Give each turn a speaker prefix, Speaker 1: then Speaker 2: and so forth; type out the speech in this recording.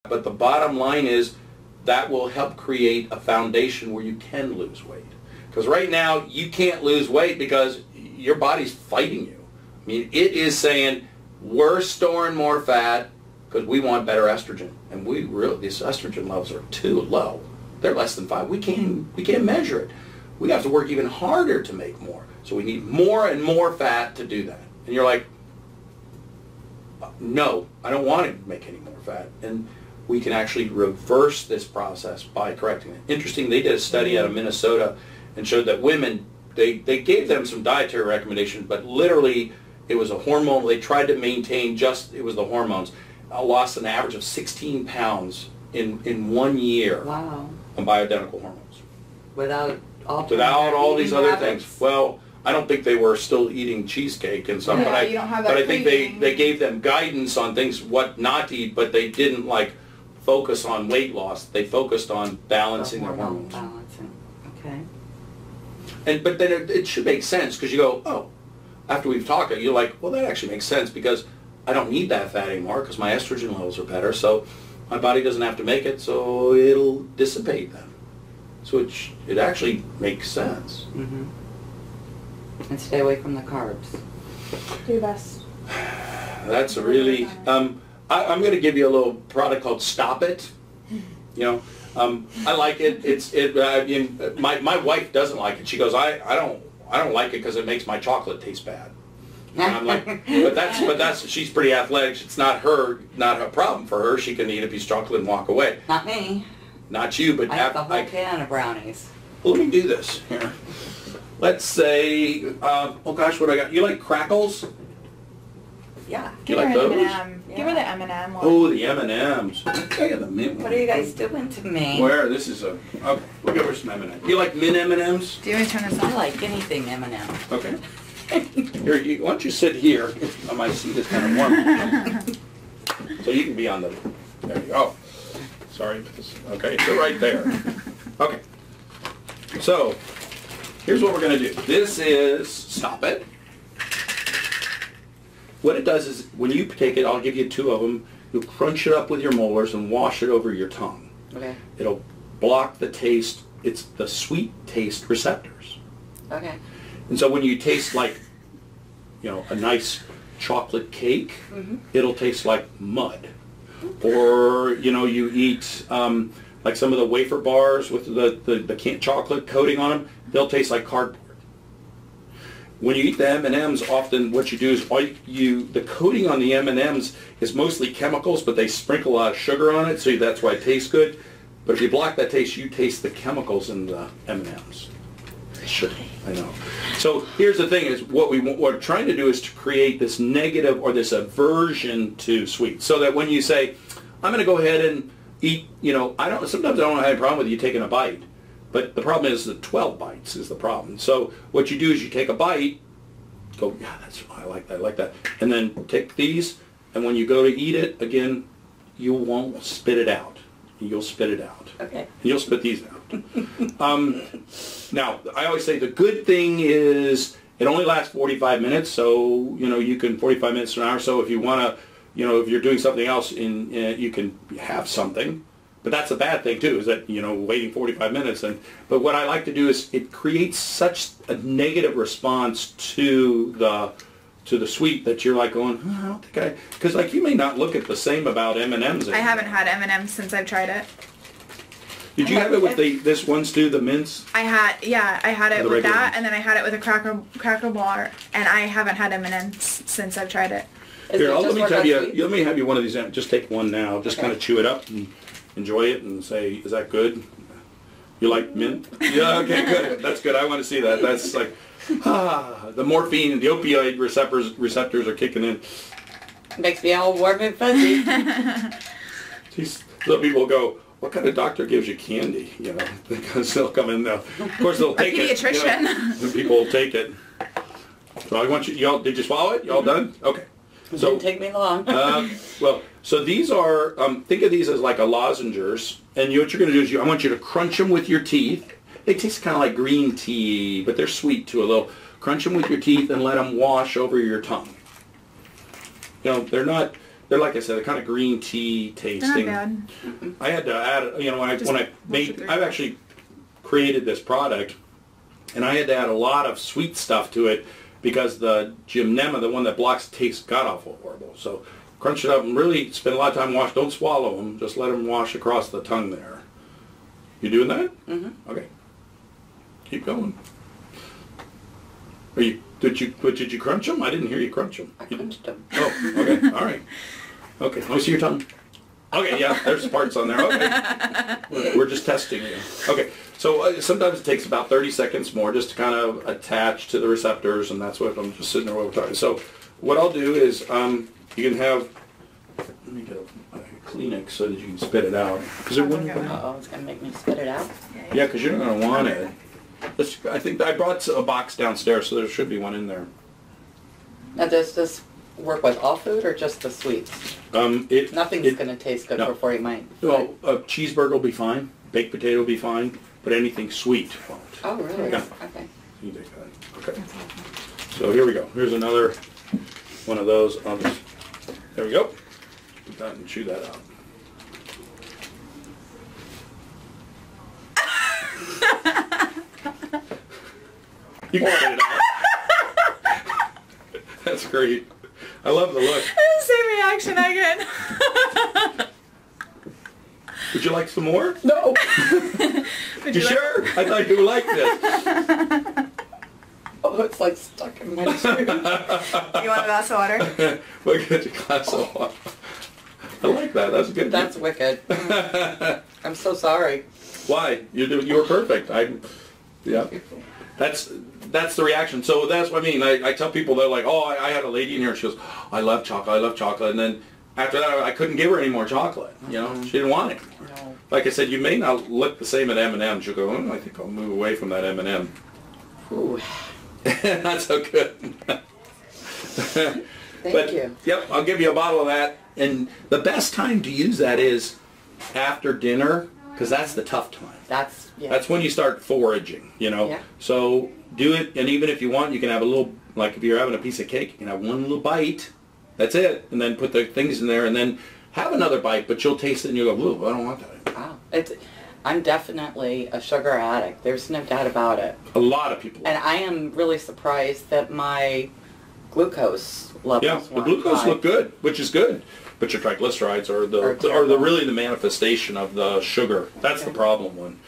Speaker 1: But the bottom line is that will help create a foundation where you can lose weight. Because right now you can't lose weight because your body's fighting you. I mean, it is saying we're storing more fat because we want better estrogen, and these estrogen levels are too low. They're less than 5. We can't measure it. We have to work even harder to make more. So we need more and more fat to do that. And you're like, no, I don't want to make any more fat. And we can actually reverse this process by correcting it. Interesting, they did a study out of Minnesota and showed that women, they gave them some dietary recommendations, but literally it was a hormone. They tried to maintain it was the hormones. Lost an average of 16 pounds in 1 year.
Speaker 2: Wow.
Speaker 1: On bioidentical hormones.
Speaker 2: Without
Speaker 1: all these other
Speaker 2: habits.
Speaker 1: things. Well, I don't think they were still eating cheesecake and stuff,
Speaker 3: Yeah, you don't have that
Speaker 1: but I think
Speaker 3: craving.
Speaker 1: they gave them guidance on things, what not to eat, but they didn't like focus on weight loss. They focused on balancing their hormones.
Speaker 2: Balancing. Okay.
Speaker 1: But then it should make sense, because you go, oh, after we've talked, you're like, well, that actually makes sense because I don't need that fat anymore because my estrogen levels are better, so my body doesn't have to make it, so it'll dissipate then. So it actually makes sense.
Speaker 2: Mm-hmm. And stay away from the carbs.
Speaker 3: Do your best.
Speaker 1: That's a really, I'm going to give you a little product called Stop It. You know, I like it. My wife doesn't like it. She goes, I don't like it because it makes my chocolate taste bad. And I'm like, but that's she's pretty athletic. It's not a problem for her. She can eat a piece of chocolate and walk away.
Speaker 2: Not me.
Speaker 1: Not you, but
Speaker 2: I have the whole can of brownies.
Speaker 1: Let me do this here. Let's say, oh gosh, what I got? You like crackles?
Speaker 2: Yeah.
Speaker 3: Give
Speaker 1: You
Speaker 3: her
Speaker 1: like
Speaker 3: an
Speaker 1: those?
Speaker 3: M&M. Give her the M&M one.
Speaker 1: Oh, the M&Ms. I got the mint one.
Speaker 2: What are you guys doing to me?
Speaker 1: Where? This is okay, we'll give her some M&Ms. You like mint M&Ms?
Speaker 3: Do you want me to turn this
Speaker 2: I
Speaker 3: on?
Speaker 2: like anything M&M.
Speaker 1: Okay. Here, why don't you sit here? My seat is kind of warm. So you can be on the, there you go. Sorry. Okay, so right there. Okay. So, here's what we're going to do. This is Stop It. What it does is, when you take it, I'll give you 2 of them, you'll crunch it up with your molars and wash it over your tongue.
Speaker 2: Okay.
Speaker 1: It'll block the taste, it's the sweet taste receptors.
Speaker 2: Okay.
Speaker 1: And so when you taste like, you know, a nice chocolate cake, it'll taste like mud. Or, you know, you eat like some of the wafer bars with the chocolate coating on them, they'll taste like cardboard. When you eat the M&Ms, often what you do is the coating on the M&Ms is mostly chemicals, but they sprinkle a lot of sugar on it, so that's why it tastes good. But if you block that taste, you taste the chemicals in the M&Ms. Sure, I know. So here's the thing: is what we're trying to do is to create this negative or this aversion to sweets, so that when you say, "I'm going to go ahead and eat," you know, sometimes I don't have any problem with you taking a bite, but the problem is the 12 bites is the problem. So what you do is you take a bite, go, yeah, I like that, and then take these, and when you go to eat it again, you won't spit it out. You'll spit it out.
Speaker 2: Okay.
Speaker 1: You'll spit these out. Now, I always say the good thing is it only lasts 45 minutes, so, you know, you can, 45 minutes to an hour, so if you want to, you know, if you're doing something else, you can have something. But that's a bad thing, too, is that, you know, waiting 45 minutes. But what I like to do is it creates such a negative response to the sweet that you're like going, oh, I don't think because like you may not look at the same about M&Ms.
Speaker 3: I haven't had M&Ms since I've tried it.
Speaker 1: Did you have it with this one, Stu, the mints?
Speaker 3: I had it with that,
Speaker 1: ones.
Speaker 3: and then I had it with a cracker bar, and I haven't had M&Ms since I've tried it.
Speaker 1: Here, let me have you one of these. Just take one now. Just kind of chew it up and enjoy it and say, is that good? You like mint? Yeah, okay, good. That's good. I want to see that. That's like, the morphine and the opioid receptors are kicking in.
Speaker 2: Makes me all warm and fuzzy.
Speaker 1: Some people go, what kind of doctor gives you candy? You know, because they'll come in. Of course, they'll take it.
Speaker 3: A pediatrician.
Speaker 1: You know, people will take it. So I want you. Y'all, did you swallow it? Y'all done? Okay.
Speaker 2: It didn't take me long.
Speaker 1: Well, so these are. Think of these as like a lozengers, and what you're going to do is I want you to crunch them with your teeth. They taste kind of like green tea, but they're sweet too a little. Crunch them with your teeth and let them wash over your tongue. You know, they're they're like I said, they're kind of green tea tasting.
Speaker 3: They're not bad.
Speaker 1: I had to add, you know, when I made, I've actually created this product, and I had to add a lot of sweet stuff to it because the Gymnema, the one that blocks the taste, got awful horrible. So crunch it up and really spend a lot of time wash. Don't swallow them. Just let them wash across the tongue there. You doing that?
Speaker 2: Mm-hmm.
Speaker 1: Okay. Keep going. Did you crunch them? I didn't hear you crunch them.
Speaker 2: I crunched them.
Speaker 1: Oh, okay. All right. Okay. Let me see your tongue. Okay, yeah, there's parts on there. Okay. We're just testing you. Okay. So sometimes it takes about 30 seconds more just to kind of attach to the receptors, and that's what I'm just sitting there while we're talking. So what I'll do is you can have, let me get a Kleenex so that you can spit it out. Because it wouldn't come out.
Speaker 2: Uh-oh, it's going to make me spit it out?
Speaker 1: Yeah, because you're not going to want it. I think I brought a box downstairs, so there should be one in there.
Speaker 2: Now, does this work with all food or just the sweets? Nothing's going to taste good before you might.
Speaker 1: Well, a cheeseburger will be fine. Baked potato will be fine. But anything sweet won't.
Speaker 2: Oh, really?
Speaker 1: Yeah.
Speaker 2: Okay.
Speaker 1: You take that. Okay. So here we go. Here's another one of those. There we go. Put that and chew that out. You can spit it out. That's great. I love the look.
Speaker 3: Same reaction I get.
Speaker 1: Would you like some more?
Speaker 2: No.
Speaker 3: Would
Speaker 1: You sure? I thought you would like this.
Speaker 2: Oh, it's like stuck in my tooth.
Speaker 3: You want a glass of water?
Speaker 1: We'll get a glass of water. I like that. That's good.
Speaker 2: That's wicked. I'm so sorry.
Speaker 1: Why? You were perfect. Yeah. That's the reaction. So that's what I mean. I tell people, they're like, oh, I had a lady in here. She goes, I love chocolate. And then after that, I couldn't give her any more chocolate. You know, she didn't want it.
Speaker 2: No.
Speaker 1: Like I said, you may not look the same at M&M. She'll go, I think I'll move away from that M&M.
Speaker 2: Ooh.
Speaker 1: Not so good.
Speaker 2: Thank you.
Speaker 1: Yep, I'll give you a bottle of that. And the best time to use that is after dinner, because that's the tough time. That's when you start foraging, you know.
Speaker 2: Yeah.
Speaker 1: So do it, and even if you want, you can have a little, like if you're having a piece of cake, you can have one little bite. That's it. And then put the things in there, and then have another bite, but you'll taste it and you'll go, ooh, I don't want that.
Speaker 2: Wow. I'm definitely a sugar addict. There's no doubt about it.
Speaker 1: A lot of people.
Speaker 2: And I am really surprised that my glucose levels
Speaker 1: the glucose
Speaker 2: high.
Speaker 1: look good, which is good. But your triglycerides are really the manifestation of the sugar. That's the problem one.